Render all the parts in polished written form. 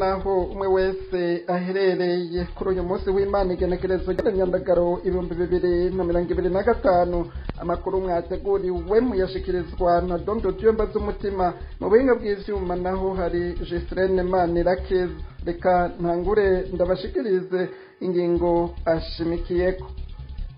naho umwe wese aherereye kuri uyu munsi w'Imana igenekerezo rya Nyandagaro 2025 amakuru mwateguriwe muyashikirizwa na Dondo Dyomba z'umutima mu buhinga bw'ivyuma naho hari Gistrene Manirakiza. Reka ntangure ndabashikirize ingingo ashimikiyeko.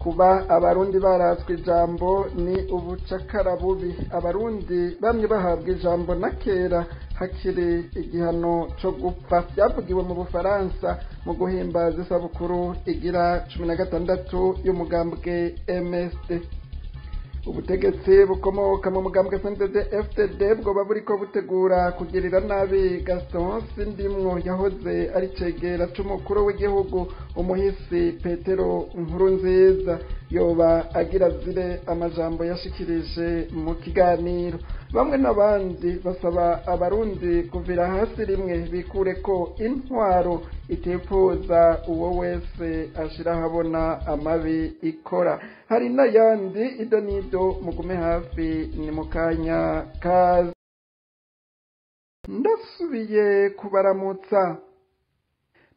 Kuba abarundi baratswe ijambo ni ubucakara bubi. Abarundi bamwe bahabwa ijambo na kera hakiri igihano co gupfa. Byavugiwe mu Bufaransa mu guhimbaza isabukuru igira 16 y'umugambwe MSD. Ubutegetsi bukomoka mu mugambwe CNDD-FDD bwoba buriko butegura kugirira nabi Gaston Sindimwo yahoze ari cegera c'umukuru w'igihugu umuhisi Petero Nkurunziza. Yoba agira zire amajambo yashikirije mu kiganiro. Bamwe n'abandi basaba abarundi kuvira hasi rimwe bikure ko intwaro itifuza uwo wese ashira habona amabi ikora. Hari n'ayandi idonido mugume hafi ni mukanya kazi. Ndasubiye kubaramutsa.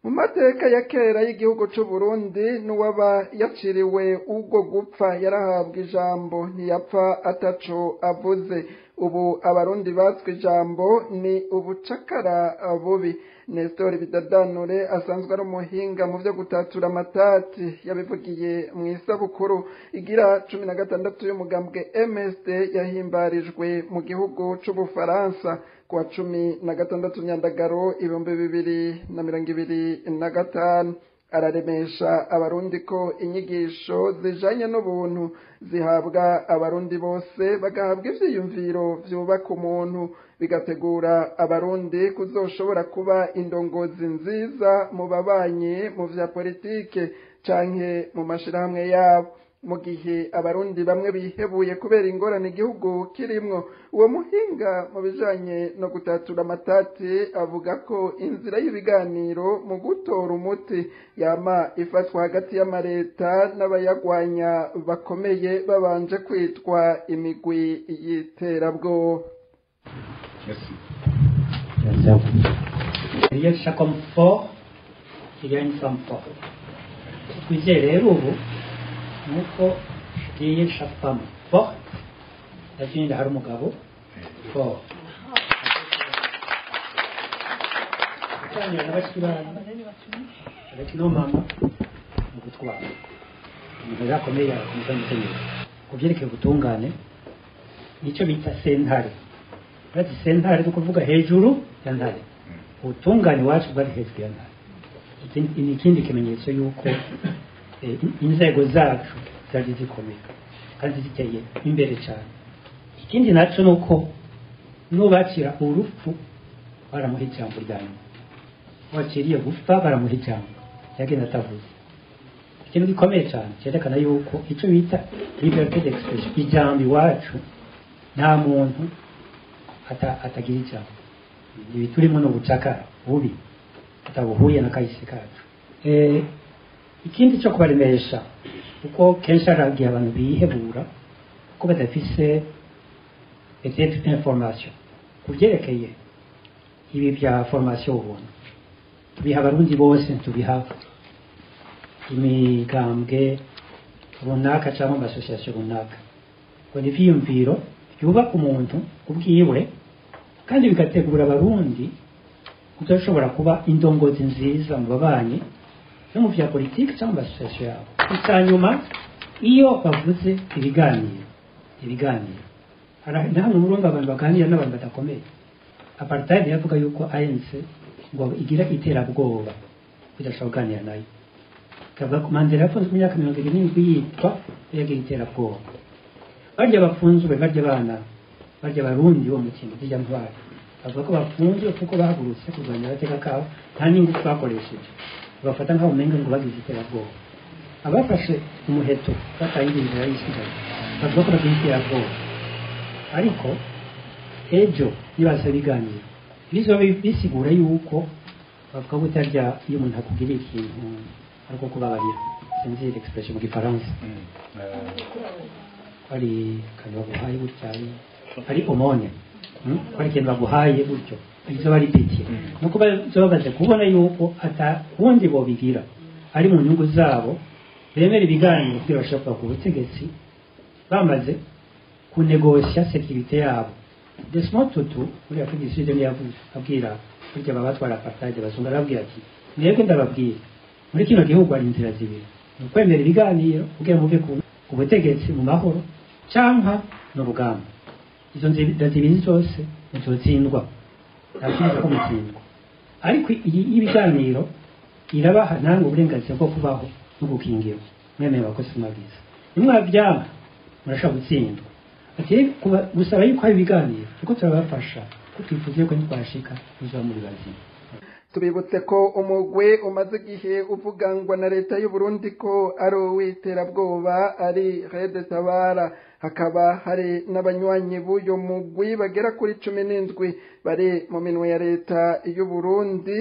Mu mateka ya kera y'igihugu c'u Burundi n'uwaba yaciriwe ubwo gupfa yarahabwa ijambo ntiyapfa ataco avuze. Ubu abarundi batswe ijambo ni ubucakara bubi. Nestor Bidadanure asanzwe ari umuhinga mu vyo gutatura amatati yabivugiye mu isabukuru igira 16 y'umugambwe MSD yahimbarijwe mu gihugu c'Ubufaransa kuwa 16 Nyandagaro 2025. Araremesha abarundi ko inyigisho zijanye n'ubuntu zihabwa abarundi bose bagahabwa ivyiyumviro vyubaka umuntu bigategura abarundi kuzoshobora kuba indongozi nziza mu babanye mu vya politike canke mu mashirahamwe yabo. Mu gihe abarundi bamwe bihebuye kubera ingorane igihugu kirimwo, uwo muhinga mu bijanye no gutatura amatati avuga ko inzira y'ibiganiro mu gutora umuti yama ifatwa hagati y'amareta n'abayagwanya bakomeye babanje kwitwa imigwi y'iterabwoba. Il y a chaque homme fort, il y a une femme forte. Twizeye rero ubu nuko tugiye chaque femme forte, lakini hari umugabo fort. Kanya nabashikirana lakini mama mugutwara niba yakomeye kumufanyije kubyerekeye ubutungane nicyo bita sentare. Bati sentare no kuvuga hejuru ya ntare. Ubutungane wacu bari hejuru ya ntare. Ikindi kimenyetso yuko inzego zacu zari zikomeye kandi ziteye imbere cyane. Ikindi naco nuko nubakira urupfu baramuha ijambo ryanyuma, wakiriye gupfa baramuha ijambo yagenda atavuze. Ikintu gikomeye cyane cyerekana yuko icyo bita liberté d'expression, ijambo iwacu nta muntu atagira ijambo. Ibi turimo no gucakara bubi atabuhuye na kahise kacu. Ikindi cyo kubaremesha uko kenshi aragiye abantu bihebura ko badafise information kubyerekeye ibi bya formation ubona tubiha abarundi bose, tubiha imigambwe runaka cyangwa amasosiyasiyo runaka ngo ni ivyiyumviro byubaka umuntu ubwiwe kandi bigategura abarundi kuzoshobora kuba indongozi nziza mu babanyi no mu vya politiki cyangwa amasosiyasiyo yabo. Icyanyuma iyo bavuze ibiganiro nta n'urumva abantu baganira n'abantu badakomeye. Apartheid yavuga yuko ANC ngo igira iterabwoba kudashobora kuganira nayo. Kavuga ko Mandela yafunzwe mu myaka 27 yitwa yagira iterabwoba. Barya bafunzwe, barya abana, barya abarundi bo mu kintu zijya ntwara. Bavuga ko bafunzwe kuko bahagurutse kurwanya abateka kabo nta n'ingufu bakoresheje. Bafata nk'aho umenga ngo bagize iterabwoba. Abafashe umuheto batayindi inzira y'isigaye bavuga ko bagize iterabwoba. Ariko ejo nibaza ibiganiro bizo bisigura yuko bavuga ko utarya iyo umuntu akubwira ikintu ariko kubabarira. Sinzi l'expression mu Gifaransa. Ari kanwa buhaye bucyari ari omone ko ari ikintu baguhaye gutyo izo bari pitiye nuko bazobaze kubona yuko ata wundi bobigira ari mu nyungu zabo bemera ibiganiro kugira bashaka ku butegetsi bamaze kunegosya sekirite yabo Desmond Tutu uri afite yavuze abwira burya babatwara apartheid bazunga arabwira ati mwebwe ndababwira muri kino gihugu ari inzira zibiri ukwemera ibiganiro kugira muve ku butegetsi mu mahoro cyangwa n'urugamba izo nzira zibiri zose ntizotsindwa ntabwo mutsindwa ariko iyi ibiganiro irabaha nange uburenganzira bwo kubaho no gukingirwa mwemeye abakozi mwabiza nimwabyanga murashaka gutsindwa ati gusaba yuko hari ibiganiro kuko turabafasha ko twifuza ko ntitwashika uzaba muri bazima tubibutse ko umugwe umaze igihe uvugangwa na leta y'u Burundi ko ari uw'iterabwoba ari Rede Tabara hakaba hari n'abanywanyi b'uyo mugwi bagera kuri 17 bari mu minwe ya leta y'u Burundi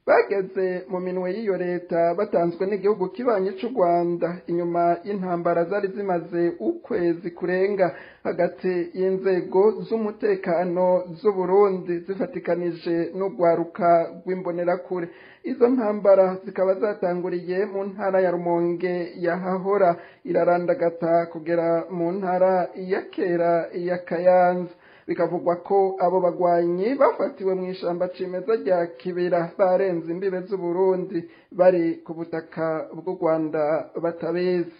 bageze mu minwe y'iyo leta batanzwe n'igihugu kibanye cy'u Rwanda inyuma y'intambara zari zimaze ukwezi kurenga hagati y'inzego z'umutekano z'u Burundi zifatikanije n'ugwaruka rw'imbonerakure izo ntambara zikaba zatanguriye mu ntara ya Rumonge yahahora irarandagata kugera mu ntara ya kera ya Kayanza bikavugwa ko abo bagwanyi bafatiwe mu ishamba cimeza rya Kibera barenze imbibe z'u Burundi bari ku butaka bw'u Rwanda batabizi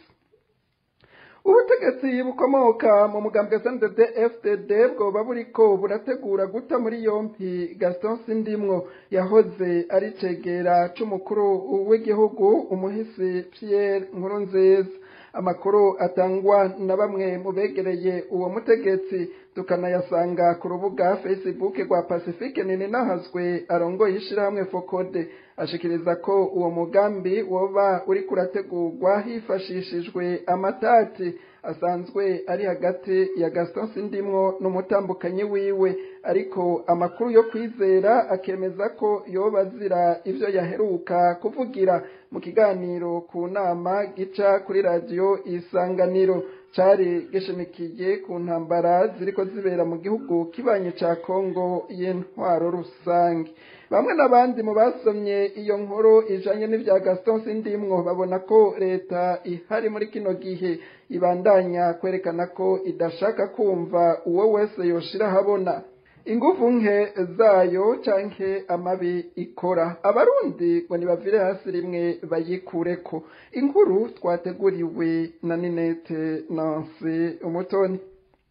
ubutegetsi bukomoka mu mugambwe CNDD FDD bwoba buriko burategura guta muri yompi Gaston Sindimwo yahoze ari cegera c'umukuru w'igihugu umuhisi Pierre Nkurunziza amakuru atangwa na bamwe mu begereye uwo mutegetsi tukanayasanga ku rubuga Facebook rwa Pacifique Ninahazwe arongoye ishirahamwe Fokode ashikiriza ko uwo mugambi woba uri kurategurwa hifashishijwe amatati asanzwe ari hagati ya Gaston Sindimwo n'umutambukanyi wiwe ariko amakuru yo kwizera akemeza ko yobazira ivyo yaheruka kuvugira mu kiganiro ku nama gica kuri radio Isanganiro cari gishimikiye ku ntambara ziriko zibera mu gihugu kibanye ca Kongo y'intwaro rusange bamwe n'abandi mu basomye iyo nkuru ijanye n'ivya Gaston Sindimwo babona ko leta ihari muri kino gihe ibandanya kwerekana ko idashaka kumva uwo wese yoshira habona ingufu nke zayo canke amabi ikora abarundi ngo nibavire hasi rimwe bayikureko inkuru twateguriwe na Ninete Nancy Umutoni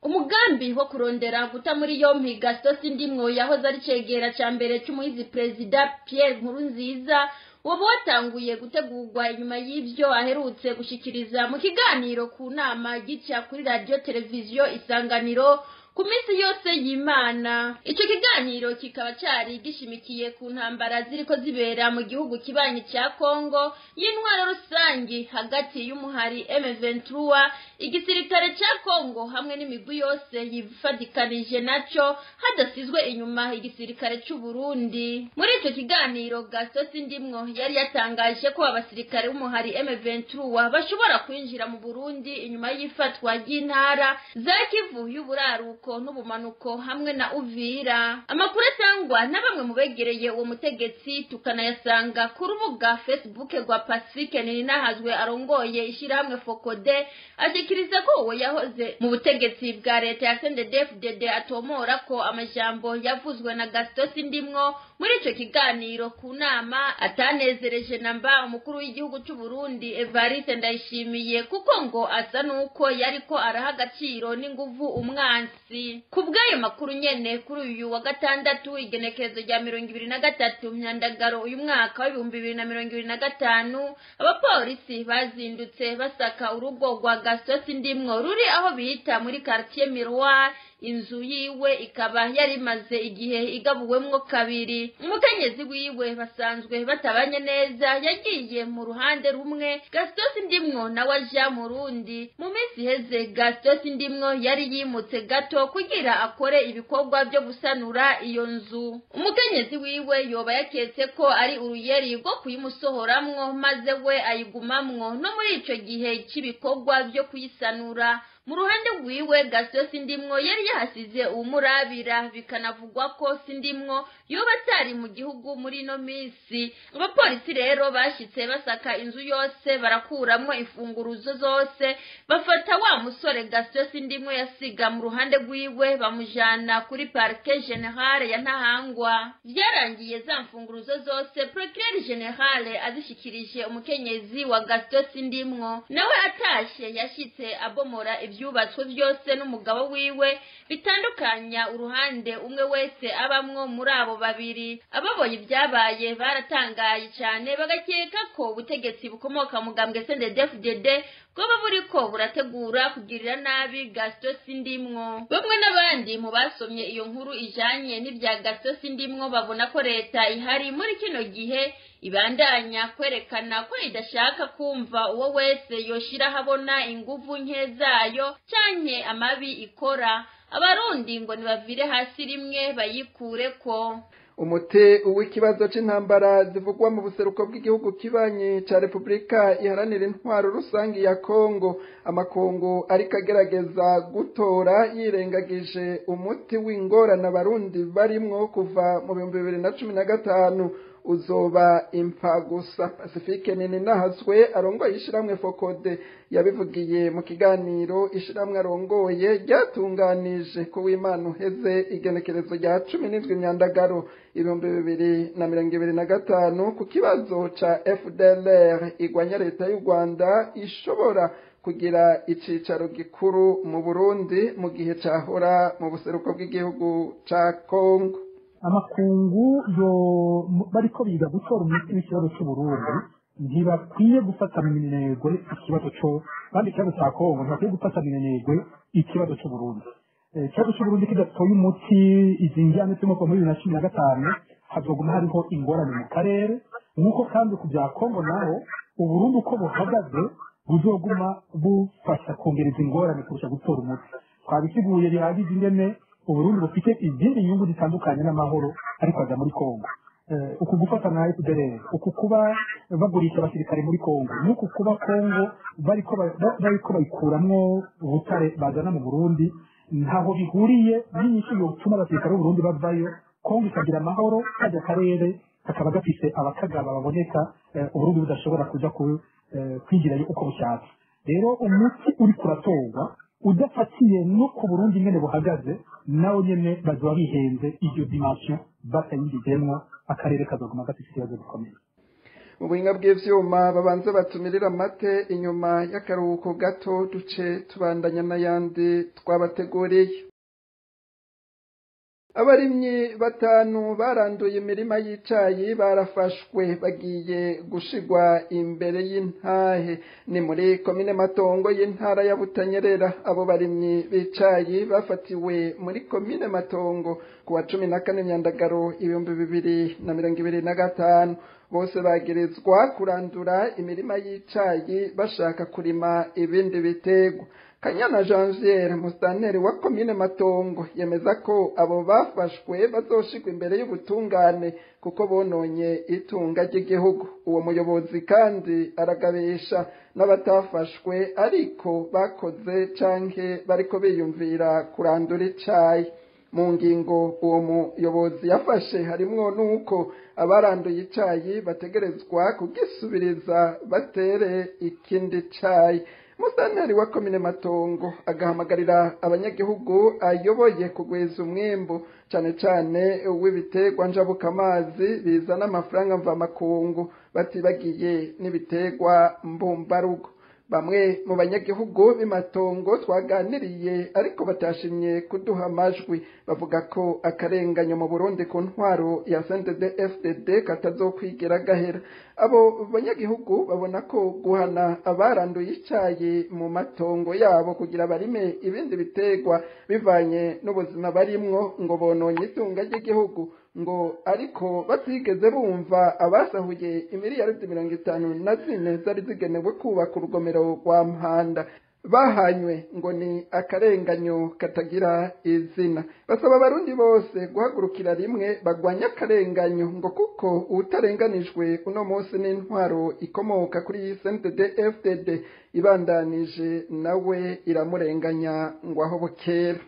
umugambi wo kurondera guta muri yompi Gaston Sindimwo yahoze ari cegera ca mbere c'umuhizi president Pierre Nkurunziza wobo watanguye gutegurwa inyuma y'ivyo aherutse gushikiriza mu kiganiro ku nama gica kuri radio televiziyo Isanganiro ku minsi yose y'Imana ico kiganiro kikaba cari gishimikiye ku ntambara ziriko zibera mu gihugu kibanyi ca Kongo y'intwaro rusangi hagati y'umuhari M23 igisirikare ca Kongo hamwe n'imigwi yose yifadikanije naco hadasizwe inyuma igisirikare c'u Burundi muri ico kiganiro Gaston Sindimwo yari yatangaje ko abasirikare b'umuhari M23 bashobora kwinjira mu Burundi inyuma y'ifatwa ry'intara za Kivu y'uburaruko n'ubumanuko hamwe na Uvira amakuru atangwa na bamwe mu begereye uwo mutegetsi tukanayasanga ku rubuga Facebook rwa Pacifique Ninahazwe arongoye ishirahamwe Fokode ashikiriza ko uwo yahoze mu butegetsi bwa leta ya CNDD-FDD atomora ko amajambo yavuzwe na Gaston Sindimwo muri ico kiganiro ku nama atanezereje namba umukuru w'igihugu cy'u Burundi Evariste Ndayishimiye kuko ngo asa nuko yariko araha agaciro n'inguvu umwansi kubwayo makuru nyene kuri uyu wa gatandatu igenekerezo rya 2023 myandagaro uyu mwaka wa 2025 abapolisi bazindutse basaka urugo rwa Gaston Sindimwo ruri aho bita muri quartier Miroir inzu yiwe ikaba yari maze igihe igabuwemwo kabiri umukenyezi wiwe basanzwe batabanye neza yagiye mu ruhande rumwe Gaston Sindimwo nawe aja mu rundi mu minsi heze Gaston Sindimwo yari yimutse gato kugira akore ibikorwa byo gusanura iyo nzu umukenyezi wiwe yoba yaketse ko ari uruyeri rwo kuyimusohoramwo maze we ayigumamwo no muri ico gihe cy'ibikorwa byo kuyisanura mu ruhande rwiwe Gaston Sindimwo yari yahasize umurabira bikanavugwa ko Sindimwo yoba atari mu gihugu muri no misi. Abapolisi rero bashitse basaka inzu yose barakuramwo imfunguruzo zose bafata wa musore Gaston Sindimwo yasiga mu ruhande rwiwe bamujana kuri Parquet General ya Ntahangwa. Vyarangiye za mfunguruzo zose Procureur General azishikirije umukenyezi wa Gaston Sindimwo, nawe atashe yashitse abomora ivyubatswe byose n'umugabo wiwe bitandukanya uruhande umwe wese abamwo muri abo babiri. Ababonye ibyabaye baratangaye cyane bagakeka ko ubutegetsi bukomoka mu gambwe CNDD-FDD bwoba buriko burategura kugirira nabi Gaston Sindimwo. Bamwe n'abandi mu basomye iyo nkuru ijanye n'ibya Gaston Sindimwo babona ko leta ihari muri kino gihe ibandanya kwerekana ko idashaka kumva uwo wese yoshira habona inguvu nke zayo canke amabi ikora. Abarundi ngo nibavire hasi rimwe bayikureko. Umuti w'ikibazo c'intambara zivugwa mu buseruko bw'igihugu kibanye ca Republika iharanira intwaro rusangi ya Kongo, amakungu ariko agerageza gutora yirengagije umuti w'ingorane abarundi barimwo kuva mu 2015 uzoba impfa gusa. Pacifique Ninahazwe arongoye ishiramwe Fokode yabivugiye mu kiganiro ishiramwe arongoye ryatunganije ku w'Imana uheze igenekerezo rya 17 Myandagaro 2025 ku kibazo ca FDLR igwanya leta y'u Rwanda ishobora kugira icicaro gikuru mu Burundi mu gihe cahora mu buseruko bw'igihugu ca Kongo. Amakungu yo bariko biga gutora umuti w'ikibazo c'Uburundi ntibakwiye gufata minenegwe ikibazo co kandi ikibazo ca Kongo ntibakwiye gufata minenegwe ikibazo c'Uburundi. Ikibazo c'Uburundi kidatoye umuti izinjyane turimo kuva muri 2015 hazoguma hariho ingorane mu karere nk'uko kandi ku bya Kongo naho Uburundi uko buhagaze buzoguma bufasha kongereza ingorane kurusha gutora umuti. Twabisiguye bihagije ingene Uburundi bufite izindi nyungu zitandukanye n'amahoro ariko aza muri Kongo. Uku gufata na FDLR, uku kuba bagurisha abasirikare muri Kongo, nuku kuba Kongo bariko bayikuramwo ubutare bazana mu Burundi, ntaho bihuriye n'inyinshi yotuma abasirikare b'Uburundi bavayo, Kongo ikagira amahoro, kajya akarere kakaba gafise abakagaba baboneka, Uburundi budashobora kuja kwigirayo uko bushatse. Rero umuti uri kuratorwa udafatiye no ku Burundi nyene buhagaze nawo nyene bazoba bihenze iyo dimension batayigizemwo akarere kazoguma gafite ikibazo gikomeye. Mu buhinga bw'ivyuma babanze batumirira amate inyuma y'akaruhuko gato duce tubandanya n'ayandi twabateguriye. Abarimyi batanu baranduye imirima y'icayi barafashwe bagiye gushigwa imbere y'intahe ni muri komine Matongo y'intara ya Butanyerera. Abo barimyi b'icayi bafatiwe muri komine Matongo kuwa 14 Myandagaro 2025 bose bagerezwa kurandura imirima y'icayi bashaka kurima ibindi bitegwa. Kanyana Janvier Mustanteri wa komine Matongo yemeza ko abo bafashwe bazoshigwa imbere y'ubutungane kuko bononye itunga ry'igihugu. Uwo muyobozi kandi aragabisha n'abatafashwe ariko bakoze canke bariko biyumvira kurandura icayi. Mu ngingo uwo muyobozi yafashe harimwo nuko abaranduye icayi bategerezwa kugisubiriza batere ikindi cayi. Mustanteri wa komine Matongo agahamagarira abanyagihugu ayoboye kugwiza umwimbu cane cane w'ibiterwa njabuka amazi bizana amafaranga mva makungu batibagiye n'ibiterwa mbumbarugo. Bamwe mu banyagihugu b'Imatongo twaganiriye ariko batashimye kuduha amajwi bavuga ko akarenganyo mu Burundi ku ntwaro ya CNDD-FDD katazokwigera gahera. Abo banyagihugu babona ko guhana abaranduye icayi mu matongo yabo kugira barime ibindi biterwa bivanye n'ubuzima barimwo ngo bononye itunga ry'igihugu ngo ariko batigeze bumva abasahuye imiliyaridi 54 zari zigenewe kubaka urugomero rwa Mpanda. bahanywe ngo ni akarenganyo katagira izina. Basaba abarundi bose guhagurukira rimwe bagwanya akarenganyo ngo kuko utarenganijwe uno munsi n'intwaro ikomoka kuri CNDD-FDD ibandanije nawe iramurenganya ngo aho bukera.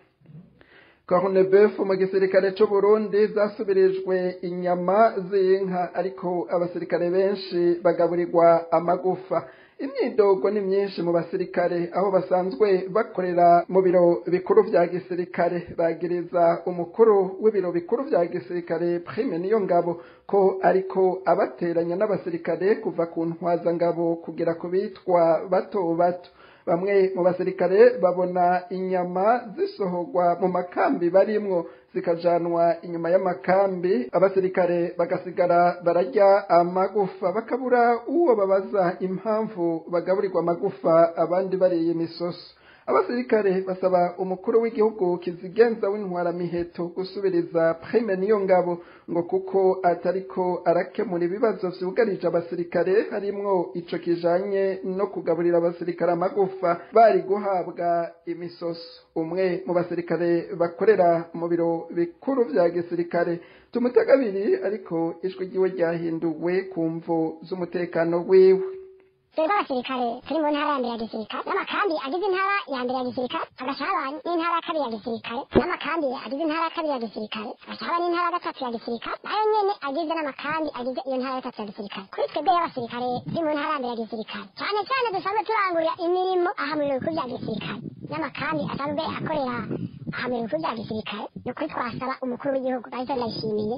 Cornebeuf mu gisirikare cyo Burundi zasubirijwe inyama z'inka ariko abasirikare benshi bagaburirwa amagufa. Imyidogo ni myinshi mu basirikare aho basanzwe bakorera mu biro bikuru vya gisirikare. Bagiriza umukuru w'ibiro bikuru vya gisirikare Prime Niyongabo ko ariko abateranya n'abasirikare kuva ku ntwaza ngabo kugera ku bitwa bato bato. Bamwe mu basirikare babona inyama zisohorwa mu makambi barimwo zikajanwa inyuma y'amakambi, abasirikare bagasigara bararya amagufa bakabura uwo babaza impamvu bagaburirwa amagufa abandi bariye imisoso. Abasirikare basaba umukuru w'igihugu kizigenza w'intwaramiheto gusubiriza Prime Niyongabo ngo kuko atariko arakemura ibibazo vyugarije abasirikare harimwo ico kijanye no kugaburira abasirikare amagufa bari guhabwa imisoso. Umwe mu basirikare bakorera mu biro bikuru vya gisirikare tumutegabiri ariko ijwi ryiwe ryahinduwe ku mvo z'umutekano wiwe. Twebwe abasirikare turi mu ntara ya mbere ya gisirikare n'amakambi agize intara ya mbere ya gisirikare agashaba n'intara ya kabiri ya gisirikare n'amakambi agize intara ya kabiri ya gisirikare agashaba n'intara ya gatatu ya gisirikare nayo nyene agize n'amakambi agize iyo ntara ya gatatu ya gisirikare. Kuri twebwe y'abasirikare turi mu ntara ya mbere ya gisirikare cyane cyane dusanzwe turangurira imirimo aha mu biro bikuru vya gisirikare n'amakambi asanzwe akorera aha mu biro bikuru vya gisirikare. Ni ukuri twasaba umukuru w'igihugu bahise ndayishimiye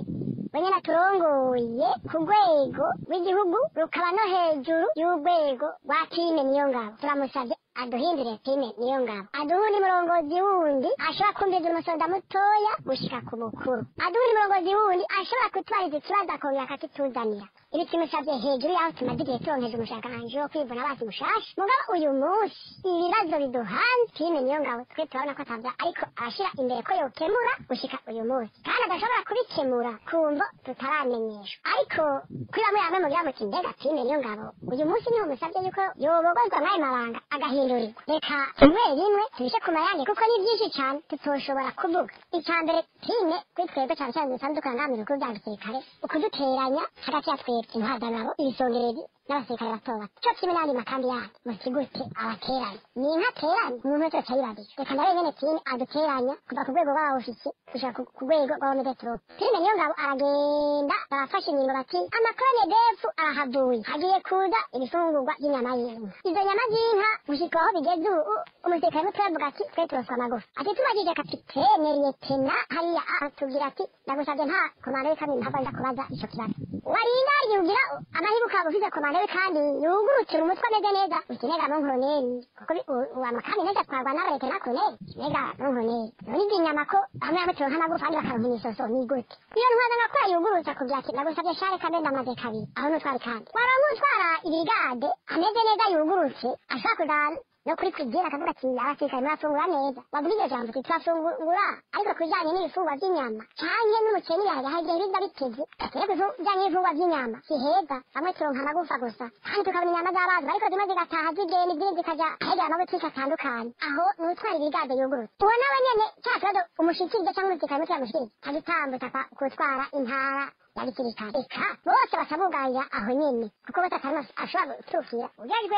wenyine aturongoye ku rwego rw'igihugu rukaba no hejuru y'urwego rwa Prime Niyongabo. Turamusavye aduhindure Prime Niyongabo, aduhundi murongozi wundi ashobora kumviza umusoda mutoya gushika ku mukuru, aduhundi murongozi wundi ashobora kutwariza ikibazo akongera akakituzanira. Ibi tumusavye hejuru yaho tumaze igihe turonkeje umushakanje wo kwivuna abasi mushasha. Mugabo uyu munsi ibibazo biduhanze Prime Niyongabo twe turabona ko atavya ariko arashira imbere ko yokemura gushika uyu munsi kandi adashobora kubikemura kumvo tutaramenyeshwa. Ariko kuri bamwe bamwe mu byabo kindega Prime Niyongabo uyu munsi niho musavye yuko yobogozwa n'ayo mabanga agahindurirwa. Reka rimwe tubishe ku mayange kuko ni byinshi cyane tutoshobora kuvuga. Icambere Prime kuri twebwe cyane cyane dusanzwe dukangamira ku bya gisirikare ukuduteranya hagati ya twebwe intwazangabo ibisongerezi n'abasirikare bato bato cyo kimwe n'andi makambi yanyu musigute abateranya ni nkateranya umuntu wese cyayibabije. Reka nawe nyene Prime aduteranya kuva ku rwego rw'abofisi gushaka ku rwego rw'abametro. Prime Niyongabo aragenda barafashe ingingo bati amakorone defu arahavuye hagiye kuza ibifungurwa by'inyama y'inka. Izo nyama z'inka gushika aho bigeze ubu umusirikare muto yavuga ati twe turoswa amagufa ati tumagije kapitene liyetena hariya atubwira ati ndagusabye nta komanda w'ikabiri mpava nza kubaza ico kibazo warinda yugira amahibuka bufize komanda kandi yugurukira umutwe ameze neza ukinega mu nkoroneri kuko amakambi neza twagwa n'abareke na koneri nega mu nkoroneri none inyama ko hamwe hamwe turonka amagufa andi bakaronka imisoso ni gute iyo ntwaza ngakora yugurutsa kubyaki ndagusabye share kabenda amaze kabiri aho n'utwari kandi waramutwara ibigade ameze neza yugurutse ashaka kudana no kuri kugira akavuga ati abasirikare mwafungura neza bavuga iryo jambo ati twafungura ariko kujyanye n'ibifungwa by'inyama canke n'umuceri yaje hagiye biza biteze rero kujyanye n'ibifungwa by'inyama si heza hamwe turonka amagufa gusa kandi tukabona inyama z'abazi ariko zimwe zigataha zigenda izindi zikaja ahegera amabutike atandukanye aho n'utwara ibigade yugurutse uwo nawe nyene cya kibazo umushikirije cyangwa umusirikare muto yamushikirije agitambuta kutwara intara ya gisirikare. Eka bose basabugarira aho nyene kuko batakarima ashobora gutukira ujejwe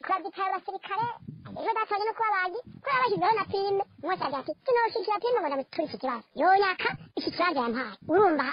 kurazikaya abasirikare ejo datanye no kuba bagi ko yabashyizeho na Prime mwese agira ati tunoshikira Prime ngo turi iki kibazo yonyaka iki kibazo yampaye urumva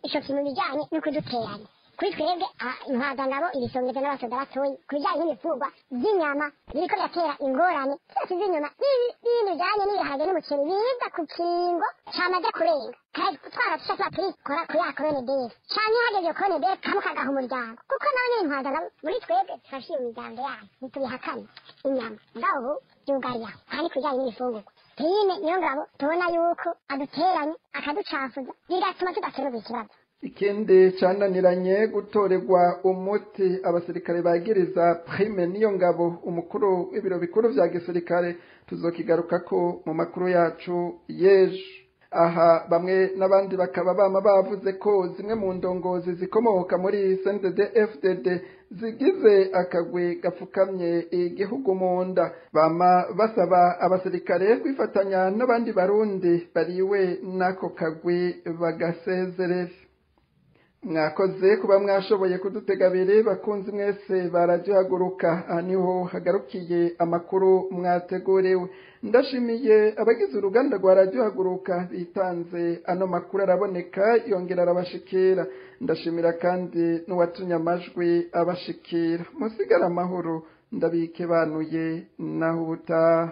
ico kintu bijanye no kuduteranya kuri twebwe intwazangabo ibisongezo n'abasoda batoyi kubijyanye n'ibifungwa by'inyama biriko biratera ingorane zose z'inyuma n'ibintu bijyanye n'ibiharage n'umuceri biza ku kiringo camaze kurenga kandi twara tushaka turikora kuri ya korone defu canke hageze iyo korone defu kamwe kagaha umuryango kuko nawe nyine intwazangabo muri twebwe dufashe iyo miryango yayo ntitubihakane inyama ngaho byugariye aho kandi kubijyanye n'ibifungurwa Prime Niyongabo tubona yuko aduteranye akaducafuza bigatuma tudakemura ikibazo. Ikindi cananiranye gutorerwa umuti abasirikare bagiriza Prime Niyongabo umukuru w'ibiro bikuru vya gisirikare tuzokigarukako mu makuru yacu yejo. aha bamwe n'abandi bakaba bama bavuze ko zimwe mu ndongozi zikomoka muri CNDD-FDD zigize akagwi gapfukamye igihugu mu nda, bama basaba abasirikare kwifatanya n'abandi barundi bariwe n'ako kagwi bagasezerera. Mwakoze kuba mwashoboye kudutega abiri bakunzi mwese baragihaguruka. Aha niho hagarukiye amakuru mwateguriwe. Ndashimiye abagize uruganda rwa Radio Haguruka bitanze ano makuru araboneka yongera arabashikira. Ndashimira kandi n'uwatumye amajwi abashikira. Musigara amahoro ndabike banuye naho ubutaha.